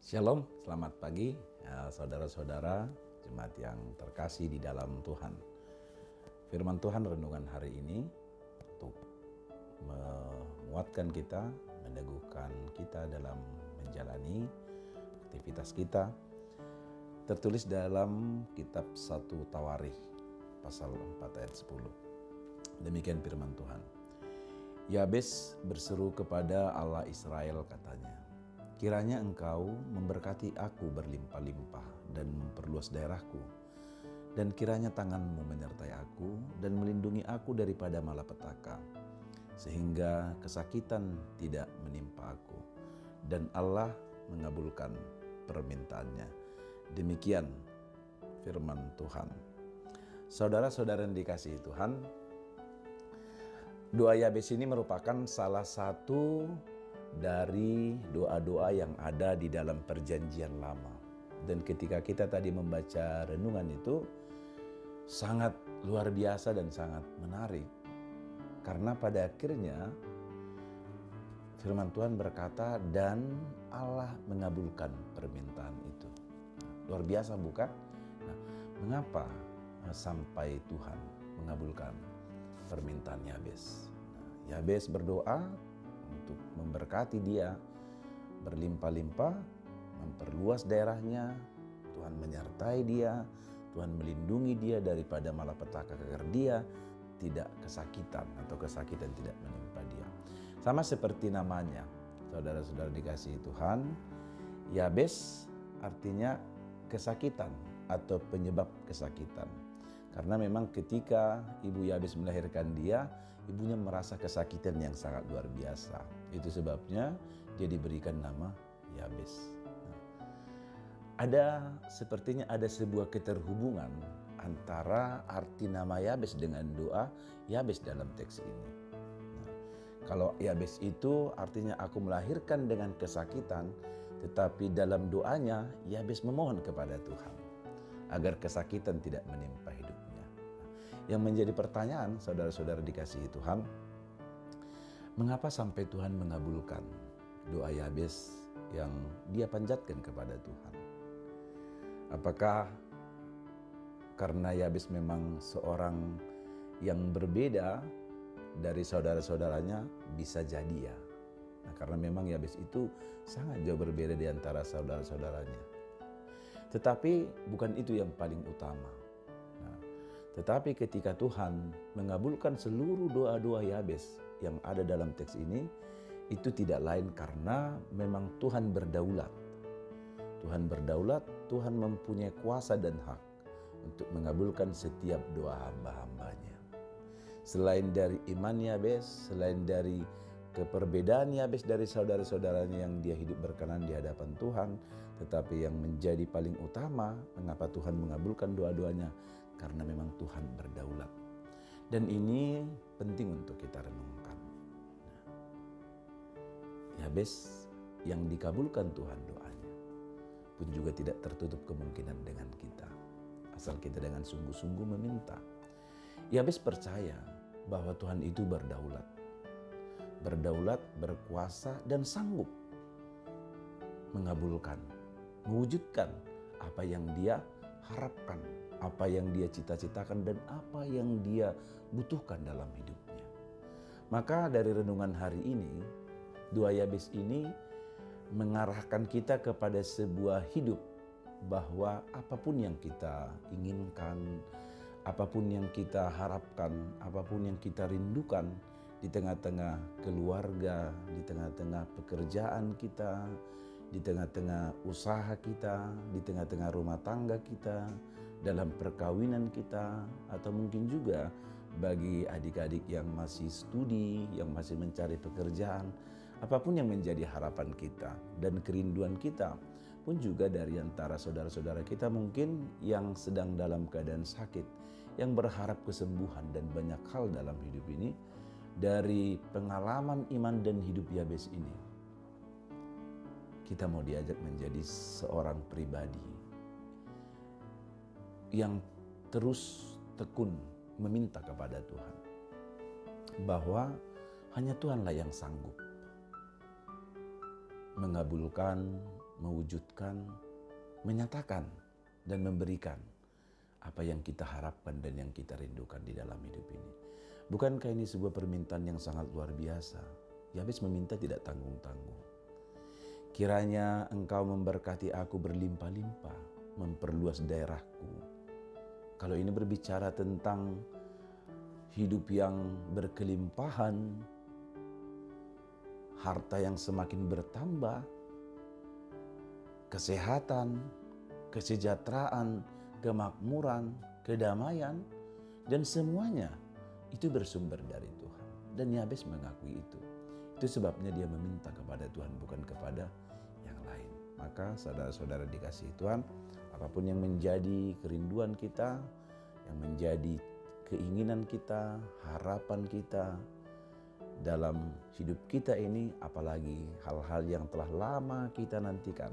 Shalom, selamat pagi saudara-saudara jemaat yang terkasih di dalam Tuhan. Firman Tuhan renungan hari ini untuk menguatkan kita, meneguhkan kita dalam menjalani aktivitas kita. Tertulis dalam kitab 1 Tawarikh pasal 4 ayat 10. Demikian firman Tuhan. Yabes berseru kepada Allah Israel katanya, kiranya engkau memberkati aku berlimpah-limpah dan memperluas daerahku. Dan kiranya tanganmu menyertai aku dan melindungi aku daripada malapetaka. Sehingga kesakitan tidak menimpa aku. Dan Allah mengabulkan permintaannya. Demikian firman Tuhan. Saudara-saudara yang dikasihi Tuhan, doa Yabes ini merupakan salah satu dari doa-doa yang ada di dalam perjanjian lama. Dan ketika kita tadi membaca renungan itu sangat luar biasa dan sangat menarik. Karena pada akhirnya firman Tuhan berkata dan Allah mengabulkan permintaan itu. Luar biasa bukan? Nah, mengapa sampai Tuhan mengabulkan permintaan Yabes? Yabes berdoa untuk memberkati dia berlimpah-limpah, memperluas daerahnya, Tuhan menyertai dia, Tuhan melindungi dia daripada malapetaka agar dia tidak kesakitan atau kesakitan tidak menimpa dia. Sama seperti namanya, saudara-saudara dikasihi Tuhan, Yabes artinya kesakitan atau penyebab kesakitan. Karena memang ketika ibu Yabes melahirkan dia, ibunya merasa kesakitan yang sangat luar biasa. Itu sebabnya dia diberikan nama Yabes. Sepertinya ada sebuah keterhubungan antara arti nama Yabes dengan doa Yabes dalam teks ini. Kalau Yabes itu artinya aku melahirkan dengan kesakitan, tetapi dalam doanya Yabes memohon kepada Tuhan agar kesakitan tidak menimpa hidupnya. Yang menjadi pertanyaan saudara-saudara dikasihi Tuhan, mengapa sampai Tuhan mengabulkan doa Yabes yang dia panjatkan kepada Tuhan? Apakah karena Yabes memang seorang yang berbeda dari saudara-saudaranya? Bisa jadi ya. Nah, karena memang Yabes itu sangat jauh berbeda di antara saudara-saudaranya. Tetapi bukan itu yang paling utama. Tetapi ketika Tuhan mengabulkan seluruh doa-doa Yabes yang ada dalam teks ini, itu tidak lain karena memang Tuhan berdaulat. Tuhan berdaulat, Tuhan mempunyai kuasa dan hak untuk mengabulkan setiap doa hamba-hambanya. Selain dari iman Yabes, selain dari keperbedaan Yabes dari saudara-saudaranya yang dia hidup berkenan di hadapan Tuhan, tetapi yang menjadi paling utama mengapa Tuhan mengabulkan doa-doanya, karena memang Tuhan berdaulat. Dan ini penting untuk kita renungkan. Yabes yang dikabulkan Tuhan doanya pun juga tidak tertutup kemungkinan dengan kita, asal kita dengan sungguh-sungguh meminta. Yabes percaya bahwa Tuhan itu berdaulat, berkuasa dan sanggup mengabulkan, mewujudkan apa yang dia harapkan, apa yang dia cita-citakan dan apa yang dia butuhkan dalam hidupnya. Maka dari renungan hari ini, doa Yabes ini mengarahkan kita kepada sebuah hidup bahwa apapun yang kita inginkan, apapun yang kita harapkan, apapun yang kita rindukan di tengah-tengah keluarga, di tengah-tengah pekerjaan kita, di tengah-tengah usaha kita, di tengah-tengah rumah tangga kita, dalam perkawinan kita, atau mungkin juga bagi adik-adik yang masih studi, yang masih mencari pekerjaan, apapun yang menjadi harapan kita dan kerinduan kita, pun juga dari antara saudara-saudara kita mungkin yang sedang dalam keadaan sakit, yang berharap kesembuhan dan banyak hal dalam hidup ini. Dari pengalaman iman dan hidup Yabes ini, kita mau diajak menjadi seorang pribadi yang terus tekun meminta kepada Tuhan, bahwa hanya Tuhanlah yang sanggup mengabulkan mewujudkan, menyatakan, dan memberikan apa yang kita harapkan dan yang kita rindukan di dalam hidup ini. Bukankah ini sebuah permintaan yang sangat luar biasa? Yabes meminta tidak tanggung-tanggung. Kiranya Engkau memberkati aku berlimpah-limpah, memperluas daerahku. Kalau ini berbicara tentang hidup yang berkelimpahan, harta yang semakin bertambah, kesehatan, kesejahteraan, kemakmuran, kedamaian, dan semuanya itu bersumber dari Tuhan. Dan Yabes mengakui itu. Itu sebabnya dia meminta kepada Tuhan, bukan kepada yang lain. Maka saudara-saudara dikasihi Tuhan, apapun yang menjadi kerinduan kita, yang menjadi keinginan kita, harapan kita dalam hidup kita ini, apalagi hal-hal yang telah lama kita nantikan,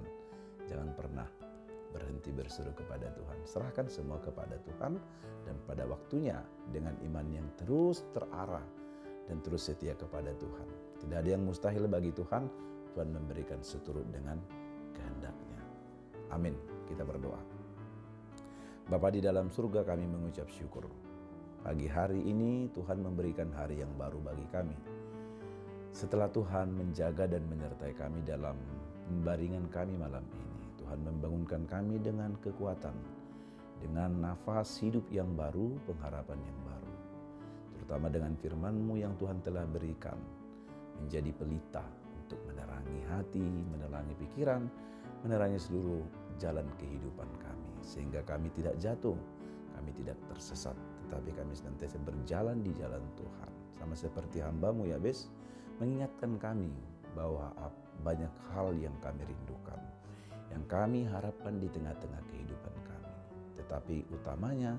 jangan pernah berhenti berseru kepada Tuhan. Serahkan semua kepada Tuhan, dan pada waktunya dengan iman yang terus terarah dan terus setia kepada Tuhan. Tidak ada yang mustahil bagi Tuhan. Tuhan memberikan seturut dengan kehendaknya. Amin. Kita berdoa. Bapa di dalam surga, kami mengucap syukur. Pagi hari ini Tuhan memberikan hari yang baru bagi kami. Setelah Tuhan menjaga dan menyertai kami dalam pembaringan kami malam ini, Tuhan membangunkan kami dengan kekuatan, dengan nafas hidup yang baru, pengharapan yang baru. Terutama dengan firman-Mu yang Tuhan telah berikan, menjadi pelita untuk menerangi hati, menerangi pikiran, menerangi seluruh jalan kehidupan kami. Sehingga kami tidak jatuh, kami tidak tersesat, tetapi kami senantiasa berjalan di jalan Tuhan. Sama seperti hamba-Mu Yabes, mengingatkan kami bahwa banyak hal yang kami rindukan, yang kami harapkan di tengah-tengah kehidupan kami. Tetapi utamanya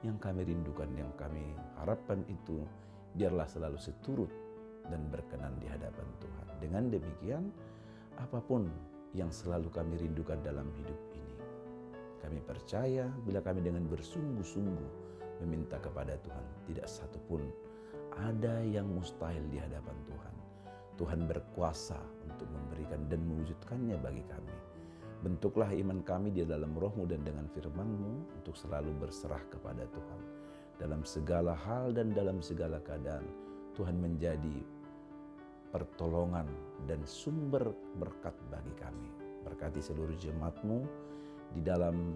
yang kami rindukan, yang kami harapkan itu biarlah selalu seturut dan berkenan di hadapan Tuhan. Dengan demikian, apapun yang selalu kami rindukan dalam hidup ini, kami percaya bila kami dengan bersungguh-sungguh meminta kepada Tuhan, tidak satupun ada yang mustahil di hadapan Tuhan. Tuhan berkuasa untuk memberikan dan mewujudkannya bagi kami. Bentuklah iman kami di dalam Roh-Mu dan dengan firman-Mu untuk selalu berserah kepada Tuhan. Dalam segala hal dan dalam segala keadaan, Tuhan menjadi pertolongan dan sumber berkat bagi kami. Berkati seluruh jemaat-Mu di dalam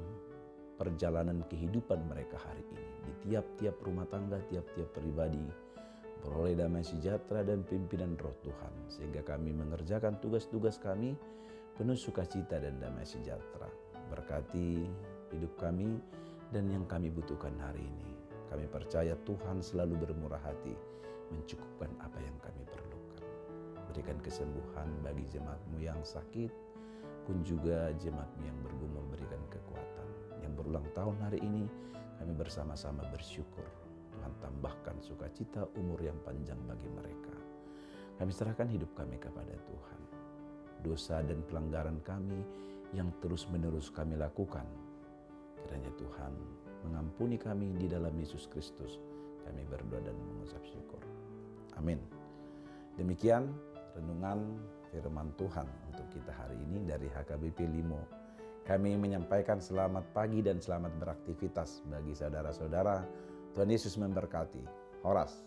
perjalanan kehidupan mereka hari ini. Di tiap-tiap rumah tangga, tiap-tiap pribadi, beroleh damai sejahtera dan pimpinan Roh Tuhan. Sehingga kami mengerjakan tugas-tugas kami penuh sukacita dan damai sejahtera. Berkati hidup kami dan yang kami butuhkan hari ini. Kami percaya Tuhan selalu bermurah hati, mencukupkan apa yang kami perlukan. Berikan kesembuhan bagi jemaat-Mu yang sakit, pun juga jemaat-Mu yang bergumul, berikan kekuatan. Yang berulang tahun hari ini, kami bersama-sama bersyukur. Tuhan tambahkan sukacita, umur yang panjang bagi mereka. Kami serahkan hidup kami kepada Tuhan. Dosa dan pelanggaran kami yang terus-menerus kami lakukan, kiranya Tuhan mengampuni kami di dalam Yesus Kristus. Kami berdoa dan mengucap syukur. Amin. Demikian renungan firman Tuhan untuk kita hari ini dari HKBP Limo. Kami menyampaikan selamat pagi dan selamat beraktivitas bagi saudara-saudara. Tuhan Yesus memberkati. Horas.